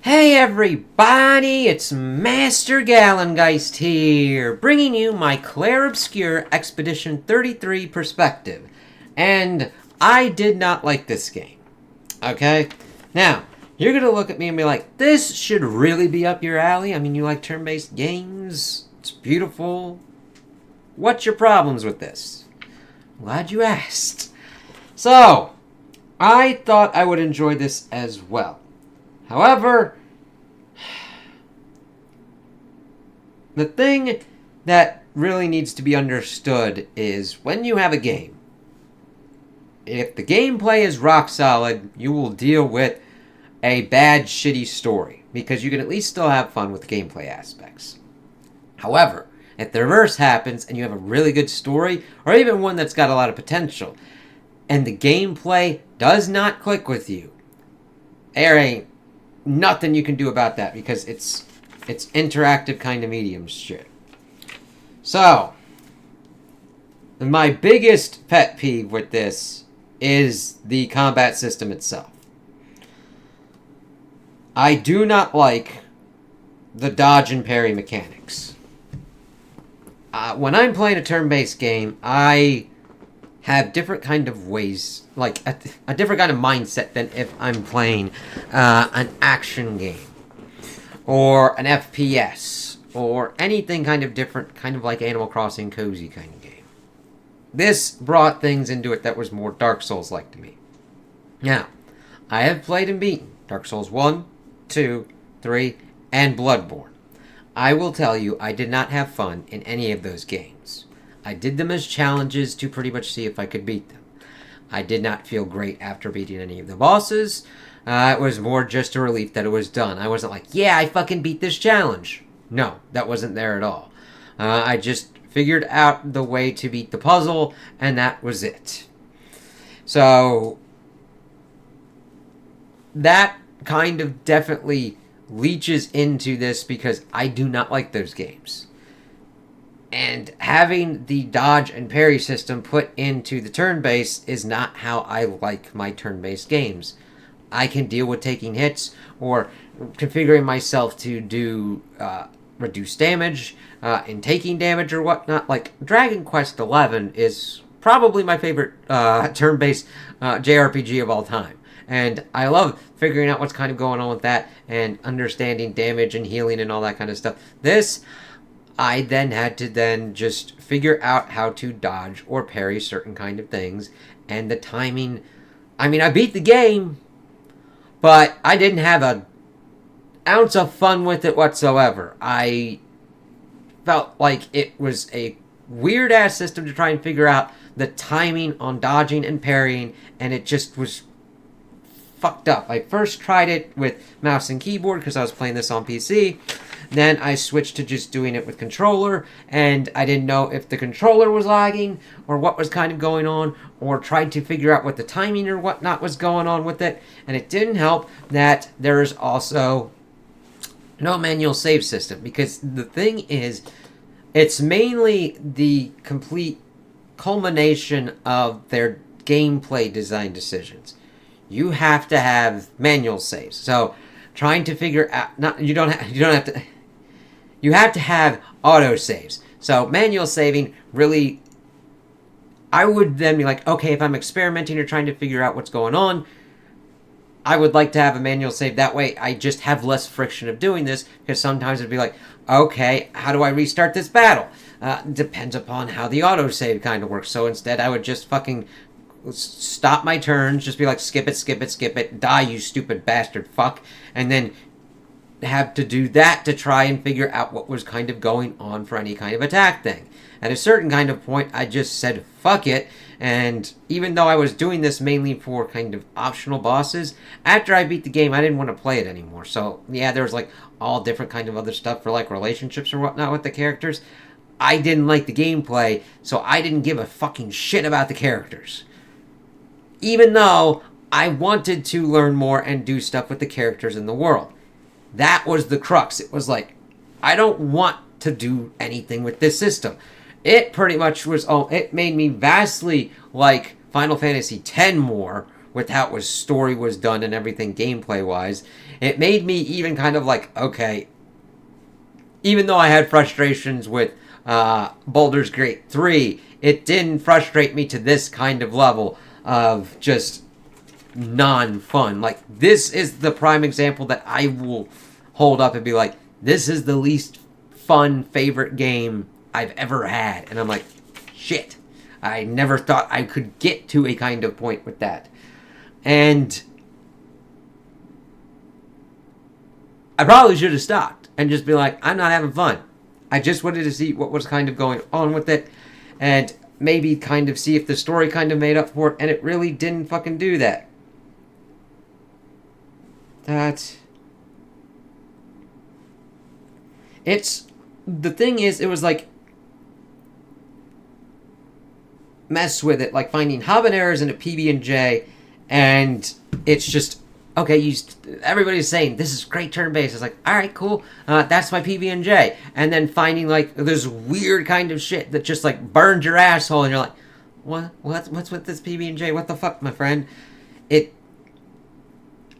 Hey everybody, it's Master Gallengeist here, bringing you my Clair Obscur Expedition 33 perspective. And I did not like this game. Okay? Now, you're gonna look at me and be like, this should really be up your alley. I mean, you like turn-based games. It's beautiful. What's your problems with this? Glad you asked. So, I thought I would enjoy this as well. However, the thing that really needs to be understood is when you have a game, if the gameplay is rock solid, you will deal with a bad, shitty story, because you can at least still have fun with the gameplay aspects. However, if the reverse happens and you have a really good story, or even one that's got a lot of potential, and the gameplay does not click with you, there ain't nothing you can do about that, because it's interactive kind of medium shit. So, my biggest pet peeve with this is the combat system itself. I do not like the dodge and parry mechanics. When I'm playing a turn-based game, I have different kind of ways, like a different kind of mindset than if I'm playing an action game or an FPS or anything kind of different, kind of like Animal Crossing cozy kind of game. This brought things into it that was more Dark Souls-like to me. Now, I have played and beaten Dark Souls 1, 2, 3, and Bloodborne. I will tell you, I did not have fun in any of those games. I did them as challenges to pretty much see if I could beat them. I did not feel great after beating any of the bosses. It was more just a relief that it was done. I wasn't like, yeah, I fucking beat this challenge. No, that wasn't there at all. I just figured out the way to beat the puzzle, and that was it. So, that kind of definitely leaches into this, because I do not like those games. And having the dodge and parry system put into the turn-based is not how I like my turn-based games. I can deal with taking hits or configuring myself to do reduce damage and taking damage or whatnot. Like Dragon Quest XI is probably my favorite turn-based JRPG of all time. And I love figuring out what's kind of going on with that and understanding damage and healing and all that kind of stuff. This, I then had to then just figure out how to dodge or parry certain kind of things. And the timing, I mean, I beat the game, but I didn't have an ounce of fun with it whatsoever. I felt like it was a weird-ass system to try and figure out the timing on dodging and parrying, and it just was fucked up. I first tried it with mouse and keyboard because I was playing this on PC. Then I switched to just doing it with controller, and I didn't know if the controller was lagging or what was kind of going on, or tried to figure out what the timing or whatnot was going on with it. And it didn't help that there is also no manual save system, because the thing is, it's mainly the complete culmination of their gameplay design decisions. You have to have manual saves. So trying to figure out, you have to have auto saves. So manual saving really, I would then be like, okay, if I'm experimenting or trying to figure out what's going on, I would like to have a manual save. That way I just have less friction of doing this, because sometimes it'd be like, okay, how do I restart this battle? Depends upon how the auto save kind of works. So instead I would just fucking stop my turns, just be like, skip it, skip it, skip it, die, you stupid bastard fuck, and then have to do that to try and figure out what was kind of going on for any kind of attack thing. At a certain kind of point, I just said, fuck it, and even though I was doing this mainly for kind of optional bosses, after I beat the game, I didn't want to play it anymore. So, yeah, there was like all different kind of other stuff for like relationships or whatnot with the characters. I didn't like the gameplay, so I didn't give a fucking shit about the characters. Even though I wanted to learn more and do stuff with the characters in the world. That was the crux. It was like, I don't want to do anything with this system. It pretty much was, it made me vastly like Final Fantasy X more with how his story was done and everything gameplay wise. It made me even kind of like, okay, even though I had frustrations with Baldur's Gate 3, it didn't frustrate me to this kind of level of just non-fun. Like, this is the prime example that I will hold up and be like, this is the least fun favorite game I've ever had. And I'm like, shit. I never thought I could get to a kind of point with that. And I probably should have stopped and just be like, I'm not having fun. I just wanted to see what was kind of going on with it and maybe kind of see if the story kind of made up for it, and it really didn't fucking do that. The thing is, it was like, mess with it, like finding habaneros in a PB&J, and it's just, okay, everybody's saying, this is great turn-based. It's like, alright, cool, that's my PB&J. And then finding, like, this weird kind of shit that just, like, burns your asshole, and you're like, what's with this PB&J? What the fuck, my friend?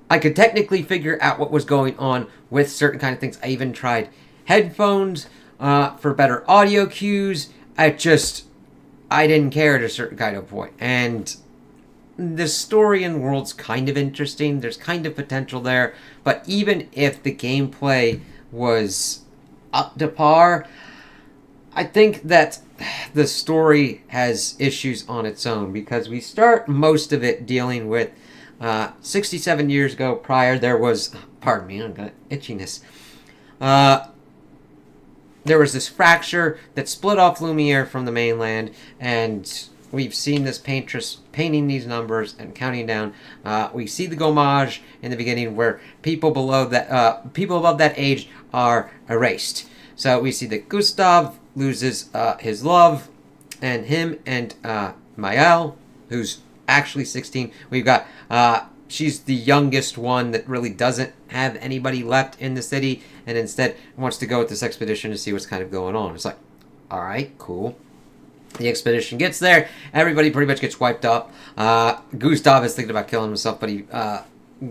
I could technically figure out what was going on with certain kind of things. I even tried headphones for better audio cues. I didn't care at a certain kind of point. And the story and world's kind of interesting. There's kind of potential there. But even if the gameplay was up to par, I think that the story has issues on its own, because we start most of it dealing with 67 years ago prior, there was, pardon me, I've got itchiness. There was this fracture that split off Lumiere from the mainland, and we've seen this paintress painting these numbers and counting down. We see the gommage in the beginning where people above that age are erased. So we see that Gustav loses his love, and him and Mael, who's actually 16. We've got, she's the youngest one that really doesn't have anybody left in the city, and instead wants to go with this expedition to see what's kind of going on. It's like, alright, cool. The expedition gets there, everybody pretty much gets wiped up. Gustav is thinking about killing himself, but he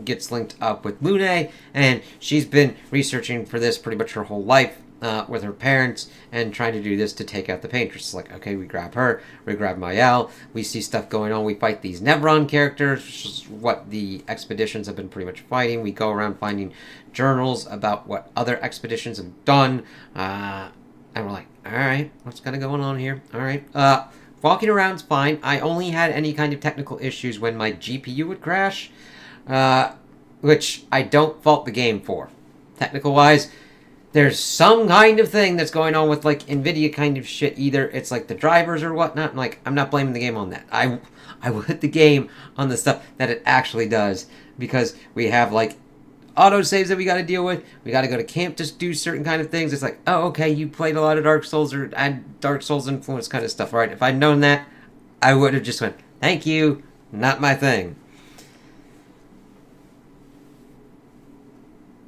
gets linked up with Lune, and she's been researching for this pretty much her whole life. With her parents, and trying to do this to take out the paintress. It's like, okay, we grab her, we grab Mael, we see stuff going on, we fight these Nevron characters, which is what the expeditions have been pretty much fighting. We go around finding journals about what other expeditions have done, and we're like, alright, what's kind of going on here? Alright, walking around's fine. I only had any kind of technical issues when my GPU would crash, which I don't fault the game for. Technical-wise, there's some kind of thing that's going on with, like, NVIDIA kind of shit. Either it's, like, the drivers or whatnot. And, like, I'm not blaming the game on that. I will hit the game on the stuff that it actually does. Because we have, like, autosaves that we got to deal with. We got to go to camp to do certain kind of things. It's like, oh, okay, you played a lot of Dark Souls or had Dark Souls influence kind of stuff. All right, if I'd known that, I would have just went, thank you, not my thing.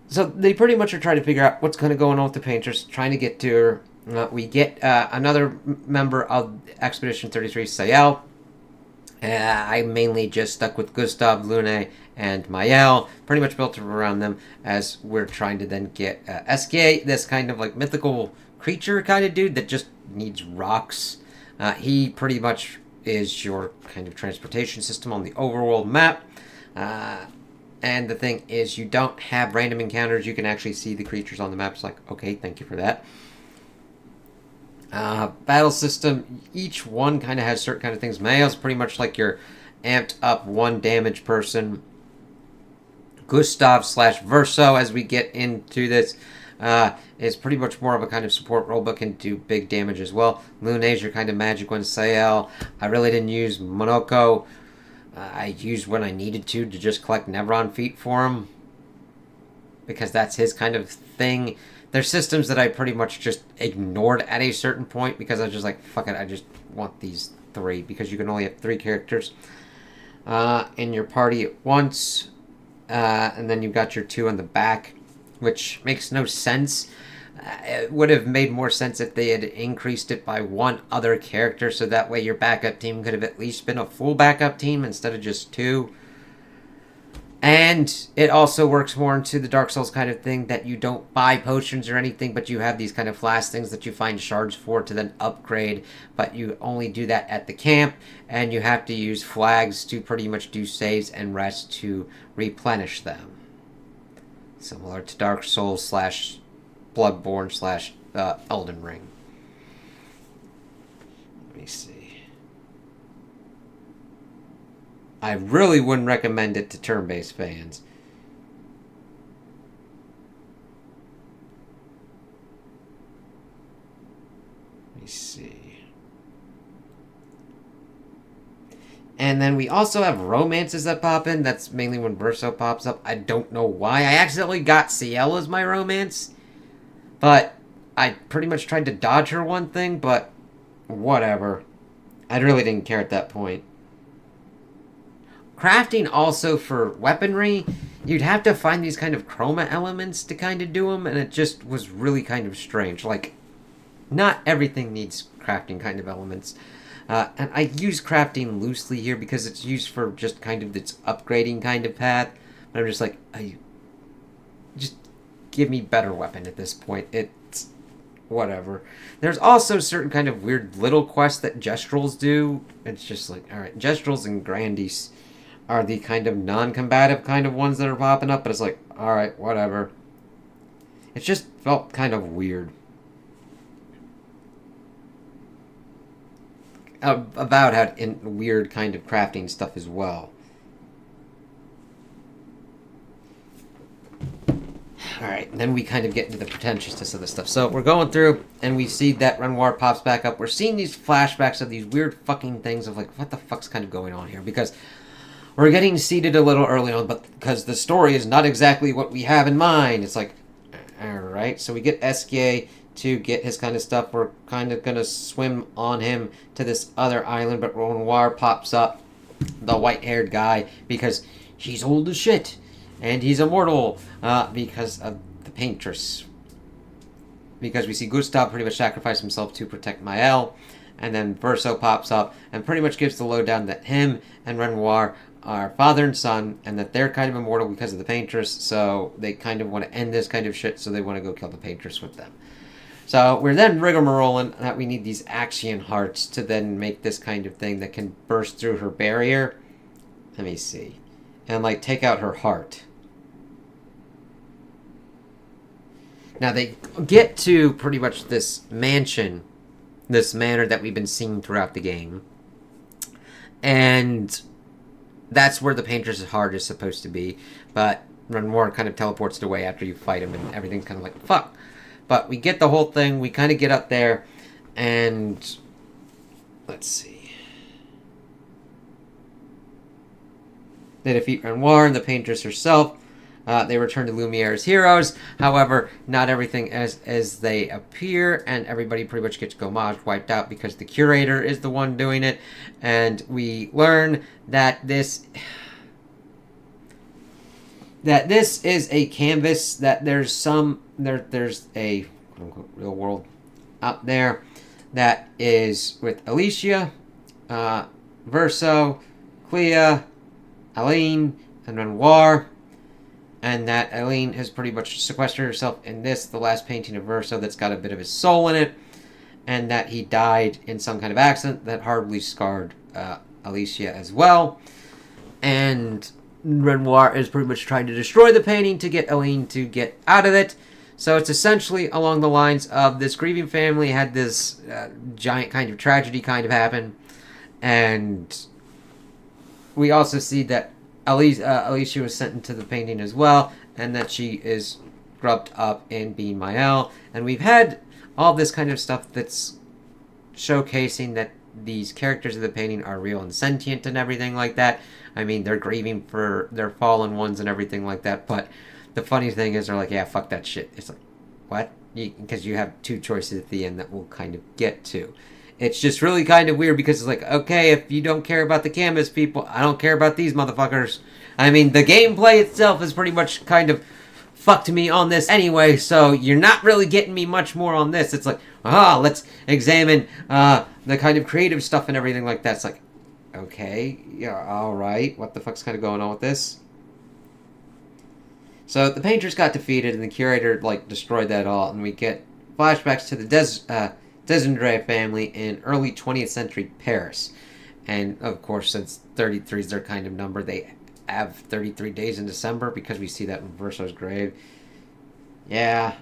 So they pretty much are trying to figure out what's going to go on with the paintress, trying to get to her. We get another member of Expedition 33, Sayel. I mainly just stuck with Gustav, Lune, and Mael. Pretty much built around them as we're trying to then get SK, this kind of like mythical creature kind of dude that just needs rocks. He pretty much is your kind of transportation system on the overworld map. And the thing is, you don't have random encounters. You can actually see the creatures on the map. It's like, okay, thank you for that. Battle system, each one kind of has certain kind of things. Mael's pretty much like your amped up 1 damage person. Gustav / Verso, as we get into this, is pretty much more of a kind of support role, but can do big damage as well. Lune's your kind of magic one. Sayel, I really didn't use Monoko. I used when I needed to just collect Nevron feet for him, because that's his kind of thing. There's systems that I pretty much just ignored at a certain point, because I was just like, fuck it, I just want these 3, because you can only have 3 characters in your party at once, and then you've got your 2 on the back, which makes no sense. It would have made more sense if they had increased it by 1 other character, so that way your backup team could have at least been a full backup team instead of just 2. And it also works more into the Dark Souls kind of thing that you don't buy potions or anything, but you have these kind of flask things that you find shards for to then upgrade, but you only do that at the camp, and you have to use flags to pretty much do saves and rest to replenish them. Similar to Dark Souls slash Bloodborne slash Elden Ring. Let me see. I really wouldn't recommend it to turn-based fans. Let me see. And then we also have romances that pop in. That's mainly when Verso pops up. I don't know why. I accidentally got Ciel as my romance. But I pretty much tried to dodge her one thing, but whatever. I really didn't care at that point. Crafting also for weaponry, you'd have to find these kind of chroma elements to kind of do them, and it just was really kind of strange. Like, not everything needs crafting kind of elements. And I use crafting loosely here because it's used for just kind of its upgrading kind of path. But I'm just like, just give me better weapon at this point. It's whatever. There's also certain kind of weird little quests that Gestrels do. It's just like, alright, Gestrels and Grandies are the kind of non-combative kind of ones that are popping up, but it's like, alright, whatever. It just felt kind of weird. About how in weird kind of crafting stuff as well. Alright, then we kind of get into the pretentiousness of this stuff. So we're going through, and we see that Renoir pops back up. We're seeing these flashbacks of these weird fucking things of like, what the fuck's kind of going on here? Because we're getting seated a little early on, but because the story is not exactly what we have in mind. It's like, alright, so we get Esquier to get his kind of stuff. We're kind of going to swim on him to this other island, but Renoir pops up, the white-haired guy, because he's old as shit, and he's immortal, because of the paintress. Because we see Gustav pretty much sacrifice himself to protect Maëlle, and then Verso pops up, and pretty much gives the lowdown that him and Renoir are father and son, and that they're kind of immortal because of the paintress, so they kind of want to end this kind of shit, so they want to go kill the paintress with them. So we're then rigmaroling that we need these Axion hearts to then make this kind of thing that can burst through her barrier. Let me see. And like take out her heart. Now they get to pretty much this mansion, this manor that we've been seeing throughout the game. And that's where the paintress' heart is supposed to be. But Renoir kind of teleports it away after you fight him, and everything's kind of like, fuck. But we get the whole thing, we kind of get up there, and let's see. They defeat Renoir and the paintress herself. They return to Lumiere's heroes. However, not everything as they appear, and everybody pretty much gets Gommage wiped out because the curator is the one doing it. And we learn that this is a canvas, that there's a quote-unquote real world out there that is with Alicia, Verso, Clea, Aline, and Renoir, and that Aline has pretty much sequestered herself in this, the last painting of Verso, that's got a bit of his soul in it, and that he died in some kind of accident that horribly scarred Alicia as well. And Renoir is pretty much trying to destroy the painting to get Aline to get out of it. So it's essentially along the lines of this grieving family had this giant kind of tragedy kind of happen. And we also see that Alicia was sent into the painting as well, and that she is grubbed up in being Maëlle. And we've had all this kind of stuff that's showcasing that these characters of the painting are real and sentient and everything like that. I mean, they're grieving for their fallen ones and everything like that, but the funny thing is they're like, yeah, fuck that shit. It's like, what? Because you have two choices at the end that we'll kind of get to. It's just really kind of weird because it's like, okay, if you don't care about the canvas people, I don't care about these motherfuckers. I mean, the gameplay itself is pretty much kind of fucked me on this anyway, so you're not really getting me much more on this. It's like, let's examine the kind of creative stuff and everything like that. It's like, okay, yeah, alright, what the fuck's kind of going on with this? So the painters got defeated, and the curator destroyed that all, and we get flashbacks to the Desandre family in early 20th century Paris. And of course, since 33 is their kind of number, they have 33 days in December because we see that in Verso's grave. Yeah.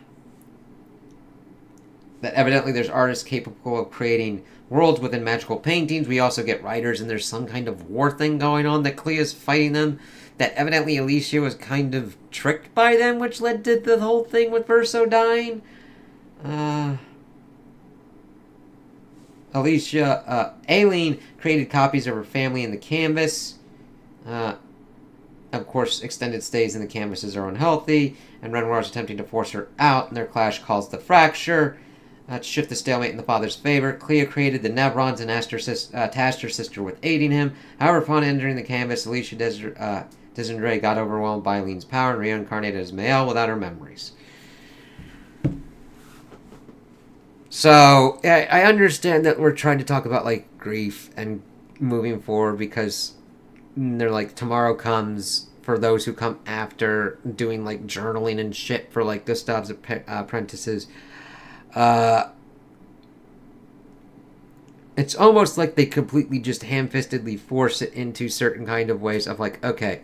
That evidently there's artists capable of creating worlds within magical paintings. We also get writers, and there's some kind of war thing going on that Clea's fighting them. That evidently Alicia was kind of tricked by them, which led to the whole thing with Verso dying. Aileen created copies of her family in the canvas. Of course, extended stays in the canvases are unhealthy, and Renoir is attempting to force her out, and their clash caused the fracture. To shift the stalemate in the father's favor, Clea created the Nevrons and tasked her sister with aiding him. However, upon entering the canvas, Alicia Desandre got overwhelmed by Aileen's power and reincarnated as Mael without her memories. So, I understand that we're trying to talk about, grief and moving forward because they're tomorrow comes for those who come after doing, journaling and shit for, Gustav's apprentices. It's almost like they completely just ham-fistedly force it into certain kind of ways of okay,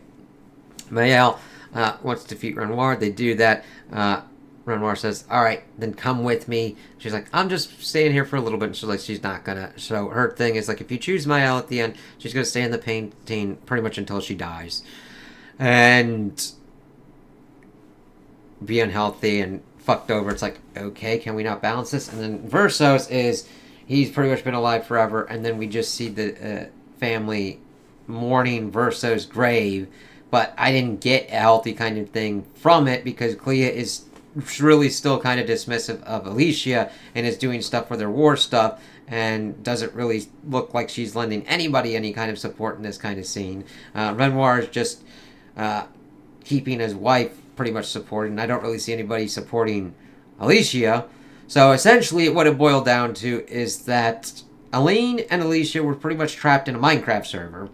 Mael wants to defeat Renoir. They do that. Renoir says, alright, then come with me. She's like, I'm just staying here for a little bit. And she's like, she's not gonna. So her thing is if you choose Mael at the end, she's gonna stay in the painting pretty much until she dies. And be unhealthy and fucked over. It's okay, can we not balance this? And then Versos is, he's pretty much been alive forever. And then we just see the family mourning Versos' grave. But I didn't get a healthy kind of thing from it because Clea is really still kind of dismissive of Alicia and is doing stuff for their war stuff and doesn't really look like she's lending anybody any kind of support in this kind of scene. Renoir is just keeping his wife pretty much supported, and I don't really see anybody supporting Alicia. So essentially what it boiled down to is that Aileen and Alicia were pretty much trapped in a Minecraft server.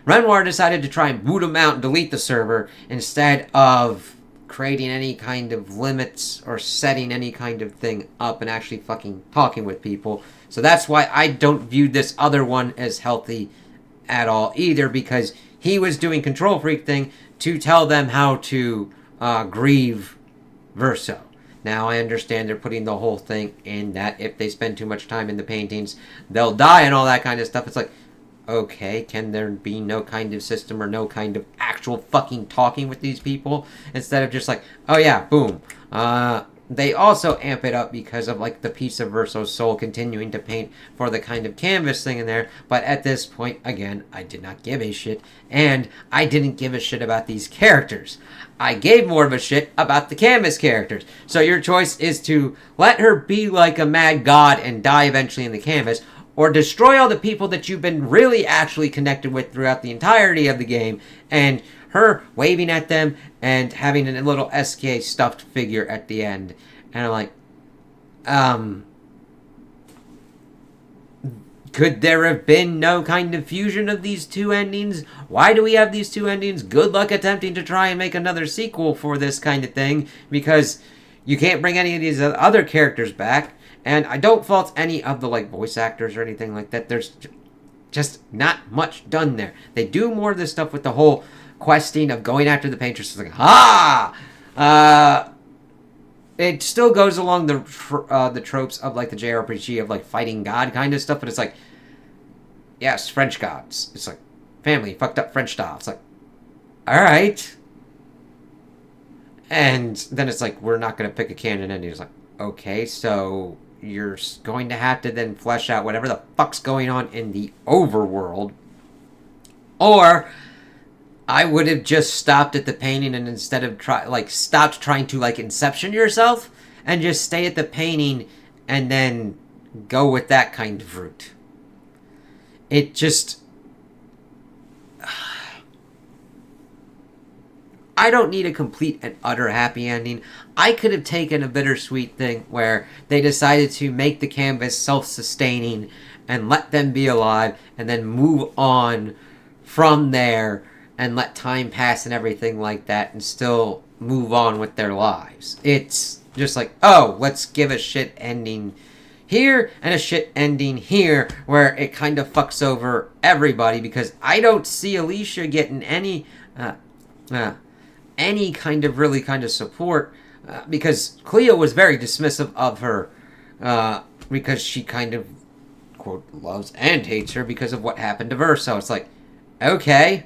Renoir decided to try and boot them out and delete the server instead of creating any kind of limits or setting any kind of thing up and actually fucking talking with people. So that's why I don't view this other one as healthy at all either, because he was doing control freak thing to tell them how to grieve Verso. Now I understand they're putting the whole thing in that if they spend too much time in the paintings, they'll die and all that kind of stuff. It's okay, can there be no kind of system or no kind of actual fucking talking with these people instead of just oh yeah, boom. They also amp it up because of the piece of Verso's soul continuing to paint for the kind of canvas thing in there. But at this point, again, I did not give a shit, and I didn't give a shit about these characters. I gave more of a shit about the canvas characters. So your choice is to let her be like a mad god and die eventually in the canvas, or destroy all the people that you've been really actually connected with throughout the entirety of the game, and her waving at them and having a little SK stuffed figure at the end. And I'm could there have been no kind of fusion of these two endings? Why do we have these two endings? Good luck attempting to try and make another sequel for this kind of thing, because you can't bring any of these other characters back. And I don't fault any of the voice actors or anything like that. There's just not much done there. They do more of this stuff with the whole questing of going after the painters. It's it still goes along the tropes of the JRPG of fighting God kind of stuff, but it's yes, French gods. It's family fucked up French style. It's all right. And then it's we're not going to pick a canon ending. It's okay, so you're going to have to then flesh out whatever the fuck's going on in the overworld. Or I would have just stopped at the painting and instead of stopped trying to inception yourself and just stay at the painting and then go with that kind of route. It just... I don't need a complete and utter happy ending. I could have taken a bittersweet thing where they decided to make the canvas self-sustaining and let them be alive and then move on from there and let time pass and everything like that and still move on with their lives. It's just like, oh, let's give a shit ending here and a shit ending here, where it kind of fucks over everybody, because I don't see Alicia getting any kind of really kind of support, because Cleo was very dismissive of her, because she kind of, quote, loves and hates her because of what happened to Verso. It's like, okay.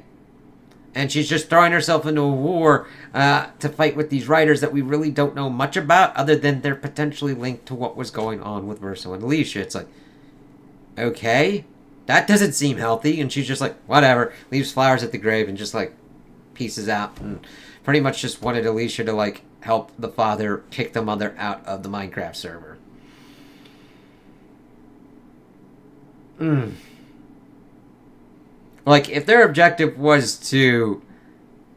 And she's just throwing herself into a war to fight with these writers that we really don't know much about, other than they're potentially linked to what was going on with Verso and Alicia. It's like, okay, that doesn't seem healthy. And she's just like, whatever, leaves flowers at the grave and just like pieces out, and pretty much just wanted Alicia to like help the father kick the mother out of the Minecraft server. Like, if their objective was to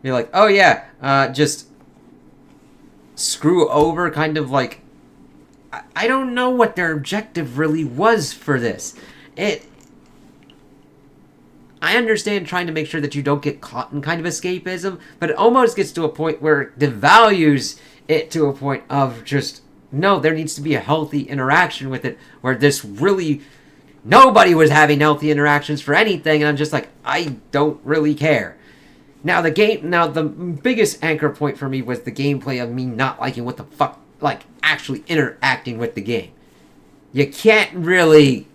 be like, oh yeah, just screw over, kind of like, I don't know what their objective really was for this. I understand trying to make sure that you don't get caught in kind of escapism, but it almost gets to a point where it devalues it to a point of just, no, there needs to be a healthy interaction with it, where this really, nobody was having healthy interactions for anything, and I'm just like, I don't really care. Now the biggest anchor point for me was the gameplay of me not liking what the fuck, like, actually interacting with the game. You can't really,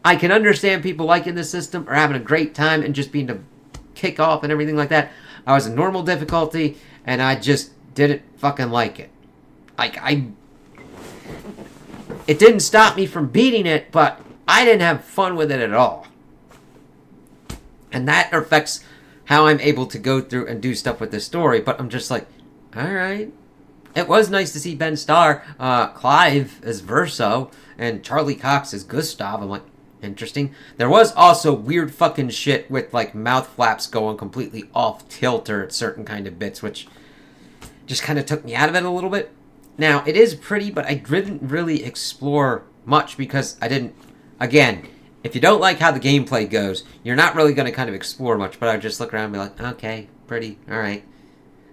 I can understand people liking the system or having a great time and just being to kick off and everything like that. I was in normal difficulty, and I just didn't fucking like it. Like, it didn't stop me from beating it, but I didn't have fun with it at all. And that affects how I'm able to go through and do stuff with the story. But I'm just like, alright. It was nice to see Ben Starr, Clive as Verso, and Charlie Cox as Gustav. I'm like, interesting. There was also weird fucking shit with like mouth flaps going completely off kilter at certain kind of bits, which just kind of took me out of it a little bit. Now, it is pretty, but I didn't really explore much because I didn't... Again, if you don't like how the gameplay goes, you're not really going to kind of explore much, but I would just look around and be like, okay, pretty, alright.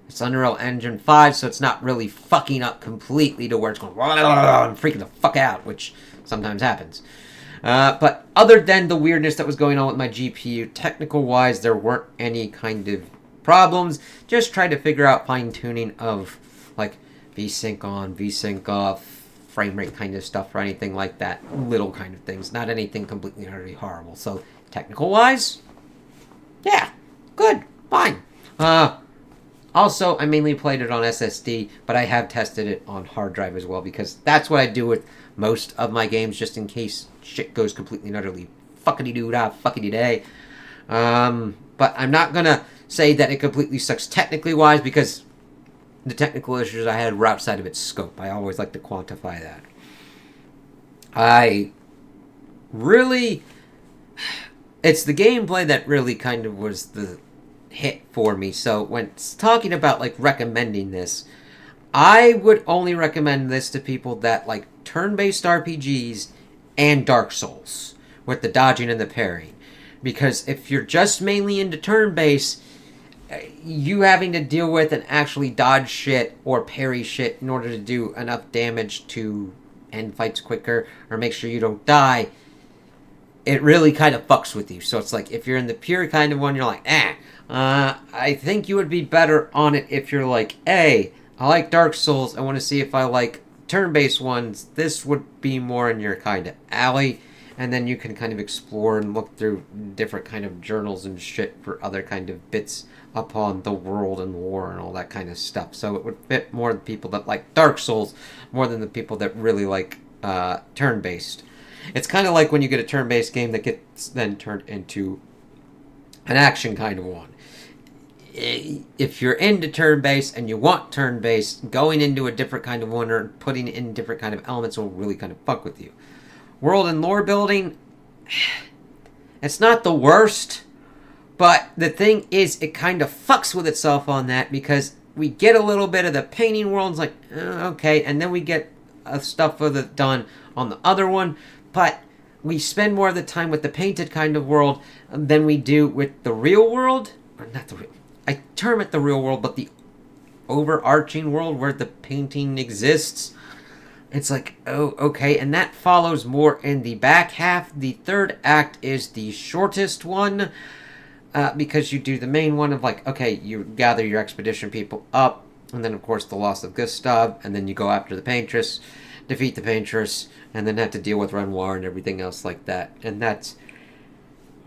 It's Unreal Engine 5, so it's not really fucking up completely to where it's going and freaking the fuck out, which sometimes happens. But other than the weirdness that was going on with my GPU, technical-wise, there weren't any kind of problems. Just tried to figure out fine-tuning of, like, VSync on, VSync off, frame rate kind of stuff, or anything like that. Little kind of things. Not anything completely utterly horrible. So, technical-wise, yeah, good, fine. Also, I mainly played it on SSD, but I have tested it on hard drive as well, because that's what I do with most of my games, just in case shit goes completely and utterly fuckity-doo-dah, fuckity-day. But I'm not gonna say that it completely sucks technically-wise, because the technical issues I had were outside of its scope. I always like to quantify that. It's the gameplay that really kind of was the hit for me. So when talking about like recommending this, I would only recommend this to people that like turn-based RPGs and Dark Souls with the dodging and the parrying. Because if you're just mainly into turn-based, you having to deal with and actually dodge shit or parry shit in order to do enough damage to end fights quicker or make sure you don't die, it really kind of fucks with you. So it's like, if you're in the pure kind of one, you're like, I think you would be better on it if you're like, hey, I like Dark Souls, I want to see if I like turn-based ones. This would be more in your kind of alley. And then you can kind of explore and look through different kind of journals and shit for other kind of bits upon the world and lore and all that kind of stuff. So it would fit more the people that like Dark Souls more than the people that really like turn-based. It's kind of like when you get a turn-based game that gets then turned into an action kind of one. If you're into turn-based and you want turn-based, going into a different kind of one or putting in different kind of elements will really kind of fuck with you. World and lore building, it's not the worst, but the thing is, it kind of fucks with itself on that, because we get a little bit of the painting world, and it's like, okay, and then we get stuff with it done on the other one, but we spend more of the time with the painted kind of world than we do with the real world, or not the real, I term it the real world, but the overarching world where the painting exists. It's like, oh, okay, and that follows more in the back half. The third act is the shortest one, because you do the main one of like, okay, you gather your expedition people up, and then of course the loss of Gustav, and then you go after the Paintress, defeat the Paintress, and then have to deal with Renoir and everything else like that. And that's,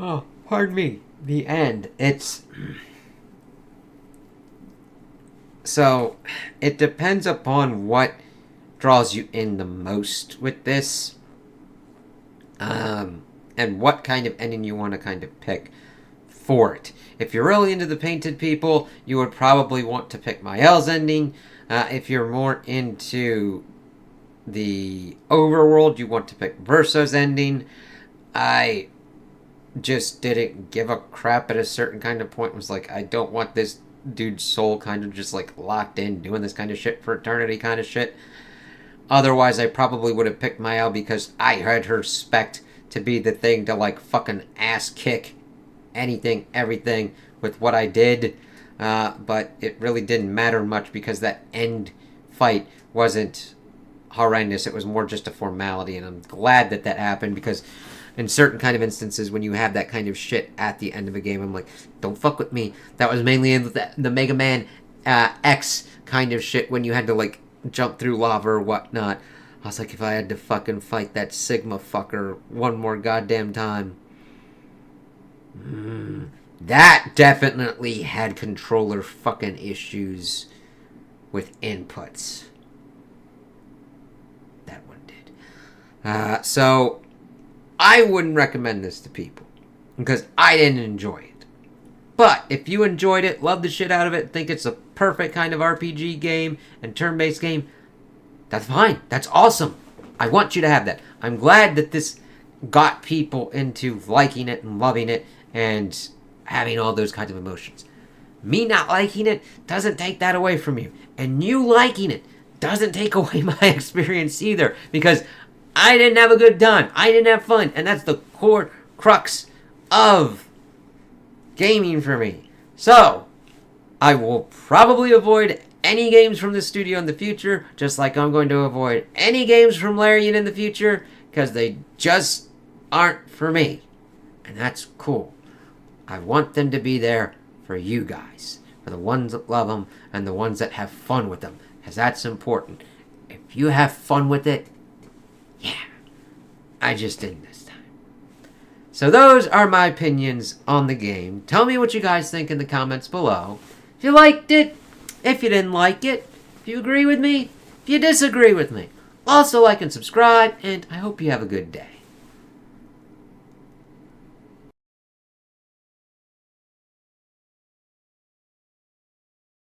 oh, pardon me, the end. It's... So, it depends upon what draws you in the most with this, and what kind of ending you want to kind of pick for it. If you're really into the painted people, you would probably want to pick Mael's ending. If you're more into the overworld, you want to pick Verso's ending. I just didn't give a crap at a certain kind of point. It was like, I don't want this dude's soul kind of just like locked in doing this kind of shit for eternity kind of shit. Otherwise, I probably would have picked Mael because I had her spec to be the thing to like fucking ass kick anything, everything with what I did. But it really didn't matter much because that end fight wasn't horrendous. It was more just a formality, and I'm glad that that happened because in certain kind of instances when you have that kind of shit at the end of a game, I'm like, don't fuck with me. That was mainly in the Mega Man X kind of shit when you had to like jump through lava or whatnot. I was like, if I had to fucking fight that Sigma fucker one more goddamn time. That definitely had controller fucking issues with inputs. That one did. So, I wouldn't recommend this to people because I didn't enjoy it. But if you enjoyed it, love the shit out of it, think it's a perfect kind of RPG game and turn-based game, that's fine. That's awesome. I want you to have that. I'm glad that this got people into liking it and loving it and having all those kinds of emotions. Me not liking it doesn't take that away from you. And you liking it doesn't take away my experience either. Because I didn't have a good time. I didn't have fun. And that's the core crux of gaming for me. So, I will probably avoid any games from this studio in the future, just like I'm going to avoid any games from Larian in the future, because they just aren't for me. And that's cool. I want them to be there for you guys, for the ones that love them and the ones that have fun with them, because that's important. If you have fun with it, yeah, I just didn't this time. So those are my opinions on the game. Tell me what you guys think in the comments below. If you liked it, if you didn't like it, if you agree with me, if you disagree with me. Also like and subscribe, and I hope you have a good day.